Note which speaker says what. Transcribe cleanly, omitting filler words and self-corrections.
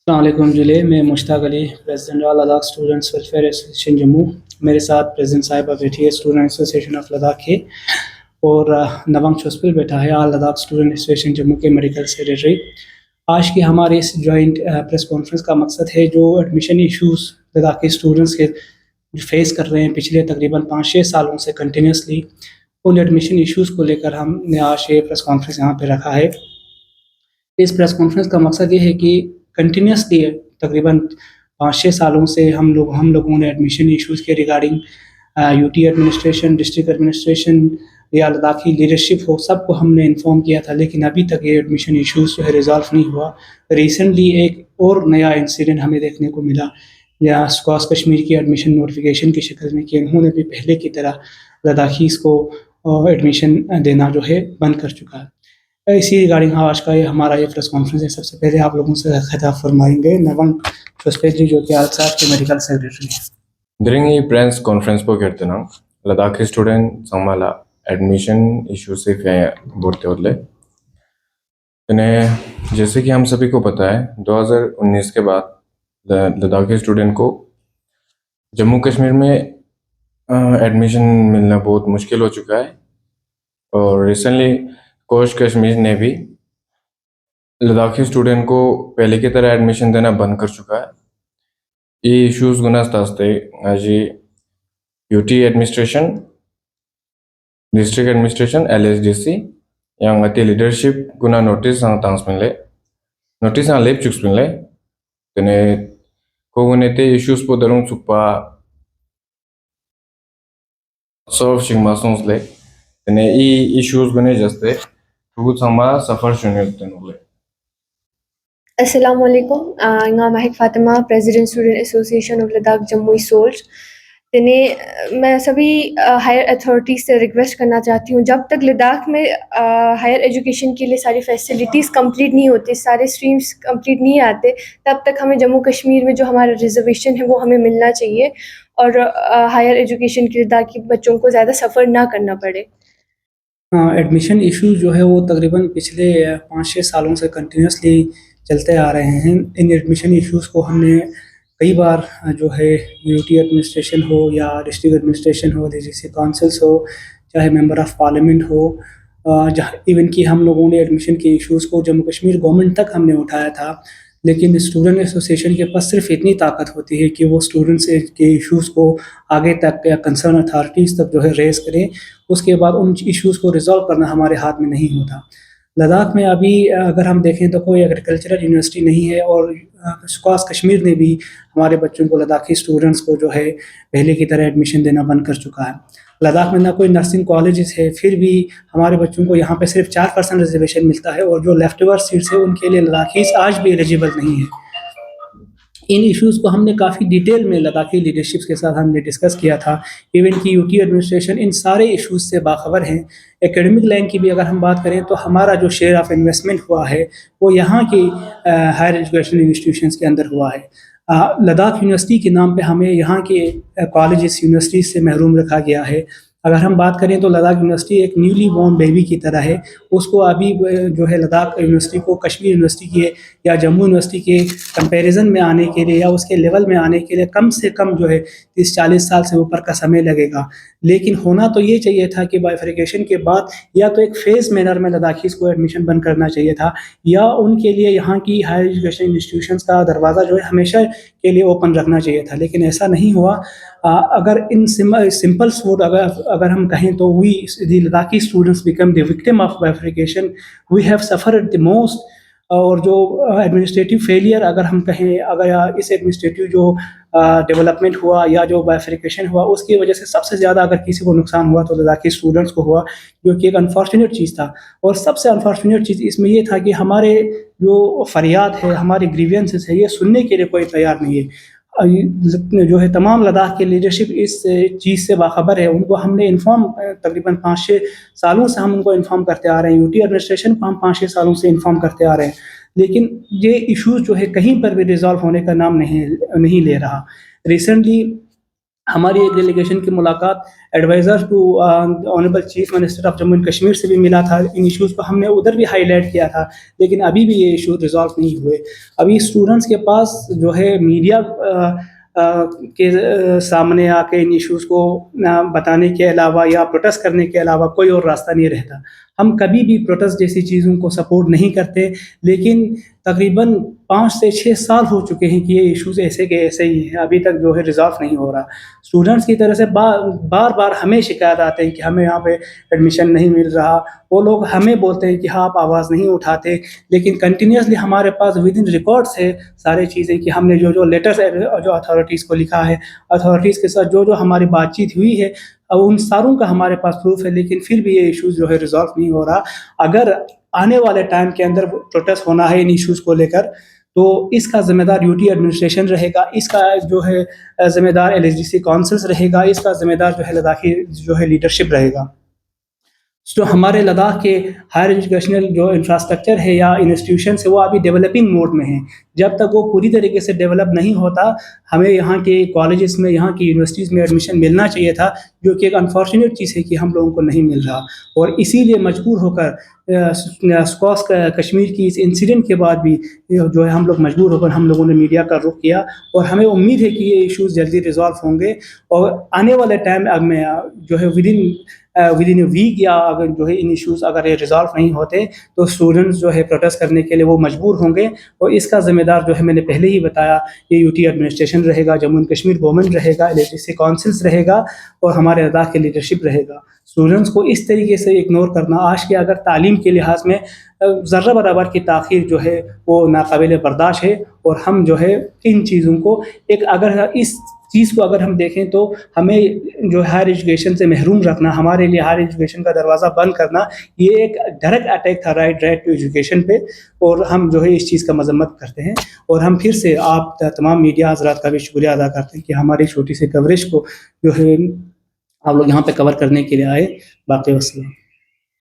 Speaker 1: अस्सलाम वालेकुम जुले, मैं Mushtaq Ali, president all Ladakh students welfare association Jammu. मेरे साथ प्रेसिडेंट साहिबा बैठी है स्टूडेंट एसोसिएशन ऑफ लद्दाख के, और नवंग चुस्पिल बैठा है all Ladakh student association Jammu के मेडिकल सेक्रेटरी। आज की हमारे इस जॉइंट प्रेस कॉन्फ्रेंस का मकसद है जो एडमिशन इशूज़ लद्दाख के स्टूडेंट्स के फेस कर रहे हैं पिछले तकरीबन 5-6 सालों से कंटिन्यूसली, उन एडमिशन इशूज़ को लेकर हमने आज ये प्रेस कॉन्फ्रेंस यहाँ पे रखा है। इस प्रेस कॉन्फ्रेंस का मकसद ये है कि कंटिन्यूसली तकरीबन 5-6 सालों से हम लोगों ने एडमिशन इश्यूज़ के regarding UT administration, district administration या लद्दाखी लीडरशिप हो, सबको हमने इन्फॉर्म किया था, लेकिन अभी तक ये एडमिशन इश्यूज़ जो है रिज़ॉल्व नहीं हुआ। रिसेंटली एक और नया इंसिडेंट हमें देखने को मिला या स्कॉस कश्मीर की एडमिशन नोटिफिकेशन की शक्ल में कि उन्होंने भी पहले की तरह लद्दाखीज़ को एडमिशन देना जो है बंद कर चुका है। इसी रिगार्डिंग आज का ये हमारा ये प्रेस कॉन्फ्रेंस है। सबसे पहले आप लोगों से खिताब फरमाएंगे नवंग चुस्पेली जो कि आलसाद के मेडिकल सेक्रेटरी हैं।
Speaker 2: During the press conference po kertena Ladakhi student samala admission issue से बोलते होले तने जैसे कि हम सभी को पता है 2019 के बाद लद्दाखी स्टूडेंट को जम्मू कश्मीर में एडमिशन मिलना बहुत मुश्किल हो चुका है। और रिसेंटली कोश कश्मीर ने भी लद्दाखी स्टूडेंट को पहले की तरह एडमिशन देना बंद कर चुका है। ये इश्यूज गुनास्तास्ते आज UT administration, district administration, LSDC yang ati leadership guna notice ang tangs pinle notice ang lep chuks pinle tene ko gunete issues po darung chukpa solve shingma sons le tene I issues gune jaste tu sama suffer shunil tenule.
Speaker 3: Assalamu alaikum. I'm Mahek Fatima, President Student Association of Ladakh Jammu Solj. मैं सभी higher authorities से request करना चाहती हूँ, जब तक लद्दाख में higher education के लिए सारी फैसिलिटीज़ कंप्लीट नहीं होती, सारे स्ट्रीम्स कंप्लीट नहीं आते, तब तक हमें जम्मू कश्मीर में जो हमारा रिजर्वेशन है वो हमें मिलना चाहिए और हायर एजुकेशन के लद्दाखी बच्चों को ज़्यादा सफ़र ना करना पड़े।
Speaker 1: एडमिशन इशू जो है वो तकरीबन पिछले 5-6 सालों से कंटिन्यूसली चलते आ रहे हैं। इन एडमिशन इश्यूज़ को हमने कई बार जो है यूटी एडमिनिस्ट्रेशन हो या डिस्ट्रिक्ट एडमिनिस्ट्रेशन हो, जैसे काउंसिल्स हो, चाहे मेंबर ऑफ़ पार्लियामेंट हो, जहाँ इवन कि हम लोगों ने एडमिशन के इश्यूज़ को जम्मू कश्मीर गवर्नमेंट तक हमने उठाया था, लेकिन स्टूडेंट एसोसिएशन के पास सिर्फ इतनी ताकत होती है कि वो स्टूडेंट्स के इश्यूज़ को आगे तक या कंसर्न अथॉरिटीज़ तक जो है रेस करें। उसके बाद उन इश्यूज़ को रिजॉल्व करना हमारे हाथ में नहीं होता। लद्दाख में अभी अगर हम देखें तो कोई एग्रीकल्चरल यूनिवर्सिटी नहीं है, और स्कॉस कश्मीर ने भी हमारे बच्चों को, लद्दाखी स्टूडेंट्स को जो है पहले की तरह एडमिशन देना बंद कर चुका है। लद्दाख में ना कोई नर्सिंग कॉलेजेस है, फिर भी हमारे बच्चों को यहाँ पे सिर्फ 4% रिजर्वेशन मिलता है, और जो लेफ्ट ओवर सीट्स है उनके लिए लद्दाखीज़ आज भी एलिजिबल नहीं है। इन इश्यूज़ को हमने काफ़ी डिटेल में लद्दाखी लीडरशिप के साथ हमने डिस्कस किया था। इवन कि यूटी एडमिनिस्ट्रेशन इन सारे इश्यूज़ से बाखबर हैं। एकेडमिक लाइन की भी अगर हम बात करें तो हमारा जो शेयर ऑफ़ इन्वेस्टमेंट हुआ है वो यहाँ की हायर एजुकेशन इंस्टीट्यूशंस के अंदर हुआ है। लद्दाख यूनिवर्सिटी के नाम पे हमें यहाँ के कॉलेजेस, यूनिवर्सिटीज़ से महरूम रखा गया है। अगर हम बात करें तो लद्दाख यूनिवर्सिटी एक न्यूली बॉर्न बेबी की तरह है। उसको अभी जो है लद्दाख यूनिवर्सिटी को कश्मीर यूनिवर्सिटी के या जम्मू यूनिवर्सिटी के कंपैरिजन में आने के लिए या उसके लेवल में आने के लिए कम से कम जो है 30-40 साल से ऊपर का समय लगेगा। लेकिन होना तो ये चाहिए था कि बाइफर्केशन के बाद या तो एक फ़ेज़ मैनर में लद्दाखीज़ को एडमिशन बंद करना चाहिए था, या उनके लिए यहाँ की हायर एजुकेशन इंस्टीट्यूशंस का दरवाज़ा जो है हमेशा के लिए ओपन रखना चाहिए था, लेकिन ऐसा नहीं हुआ। अगर इन सिंपल वर्ड अगर हम कहें तो we the Ladakhi students become the victim of bifurcation, we have suffered the most. और जो एडमिनिस्ट्रेटिव फेलियर अगर हम कहें, अगर इस एडमिनिस्ट्रेटिव जो डेवलपमेंट हुआ या जो बाइफर्केशन हुआ, उसकी वजह से सबसे ज़्यादा अगर किसी को नुकसान हुआ तो लद्दाखी स्टूडेंट्स को हुआ, जो कि एक अनफॉर्चुनेट चीज़ था। और सबसे अनफॉर्चुनेट चीज़ इसमें ये था कि हमारे जो फरियाद है, हमारे ग्रीवेंसेस है, ये सुनने के लिए कोई तैयार नहीं है। जो है तमाम लद्दाख की लीडरशिप इस चीज़ से बाखबर है। उनको हमने इन्फॉर्म तकरीबन 5-6 सालों से हम उनको इन्फॉर्म करते आ रहे हैं। यूटी एडमिनिस्ट्रेशन को हम 5-6 सालों से इन्फॉर्म करते आ रहे हैं, लेकिन ये इश्यूज़ जो है कहीं पर भी रिजॉल्व होने का नाम नहीं ले रहा। रिसेंटली हमारी एक डेलीगेशन की मुलाकात advisor to honourable chief minister of Jammu and Kashmir से भी मिला था। इन इश्यूज़ को हमने उधर भी हाईलाइट किया था, लेकिन अभी भी ये इशू रिज़ॉल्व नहीं हुए। अभी स्टूडेंट्स के पास जो है मीडिया के सामने आके इन इश्यूज़ को बताने के अलावा या प्रोटेस्ट करने के अलावा कोई और रास्ता नहीं रहता। हम कभी भी प्रोटेस्ट जैसी चीज़ों को सपोर्ट नहीं करते, लेकिन तकरीबन 5 से 6 साल हो चुके हैं कि ये इश्यूज़ ऐसे के ऐसे ही हैं, अभी तक जो है रिज़ॉल्व नहीं हो रहा। स्टूडेंट्स की तरफ से बार-बार हमें शिकायत आते हैं कि हमें यहाँ पे एडमिशन नहीं मिल रहा। वो लोग हमें बोलते हैं कि हाँ, आप आवाज़ नहीं उठाते, लेकिन कंटिन्यूअसली हमारे पास विदिन रिकॉर्ड्स है सारी चीज़ें कि हमने जो लेटर्स जो अथॉरिटीज़ को लिखा है, अथॉरिटीज़ के साथ जो हमारी बातचीत हुई है, अब उन सारों का हमारे पास प्रूफ है, लेकिन फिर भी ये इश्यूज़ जो है रिज़ॉल्व नहीं हो रहा। अगर आने वाले टाइम के अंदर प्रोटेस्ट होना है इन इश्यूज़ को लेकर, तो इसका ज़िम्मेदार यूटी एडमिनिस्ट्रेशन रहेगा, इसका जो है ज़िम्मेदार एलएचडीसी काउंसिल्स रहेगा, इसका ज़िम्मेदार जो है लद्दाखी जो है लीडरशिप रहेगा। तो हमारे लद्दाख के हायर एजुकेशनल जो इंफ्रास्ट्रक्चर है या इंस्टीट्यूशंस है, वो अभी डेवलपिंग मोड में हैं। जब तक वो पूरी तरीके से डेवलप नहीं होता, हमें यहाँ के कॉलेजेस में, यहाँ की यूनिवर्सिटीज़ में एडमिशन मिलना चाहिए था, जो कि एक अनफॉर्चुनेट चीज़ है कि हम लोगों को नहीं मिल रहा। और इसीलिए मजबूर होकर स्कॉस कश्मीर की इस इंसिडेंट के बाद भी जो है हम लोग मजबूर होकर हम लोगों ने मीडिया का रुख किया, और हमें उम्मीद है कि ये इश्यूज़ जल्दी रिज़ॉल्व होंगे। और आने वाले टाइम में जो है विदिन अ वीक या अगर जो है इन इश्यूज़ अगर ये रिज़ॉल्व नहीं होते, तो स्टूडेंट्स जो है प्रोटेस्ट करने के लिए वो मजबूर होंगे। और इसका ज़िम्मेदार जो है मैंने पहले ही बताया, ये यूटी एडमिनिस्ट्रेशन रहेगा, जम्मू एंड कश्मीर गवर्नमेंट रहेगा, एलएचडीसी काउंसिल्स रहेगा, और हमारे लद्दाख के लीडरशिप रहेगा। स्टूडेंट्स को इस तरीके से इग्नोर करना आज के अगर तालीम के लिहाज में ज़र्रा बराबर की ताख़ीर जो है वो नाक़ाबिल बर्दाश्त है। और हम जो है इन चीज़ों को एक अगर इस चीज़ को अगर हम देखें, तो हमें जो हायर एजुकेशन से महरूम रखना, हमारे लिए हायर एजुकेशन का दरवाज़ा बंद करना, ये एक डायरेक्ट अटैक था राइट टू एजुकेशन पे। और हम जो है इस चीज़ का मज़म्मत करते हैं। और हम फिर से आप तमाम मीडिया हज़रात का भी शुक्रिया अदा करते हैं कि हमारी छोटी सी कवरेज को जो है आप लोग यहाँ पे कवर करने के लिए आए। बाकी वस्सलाम।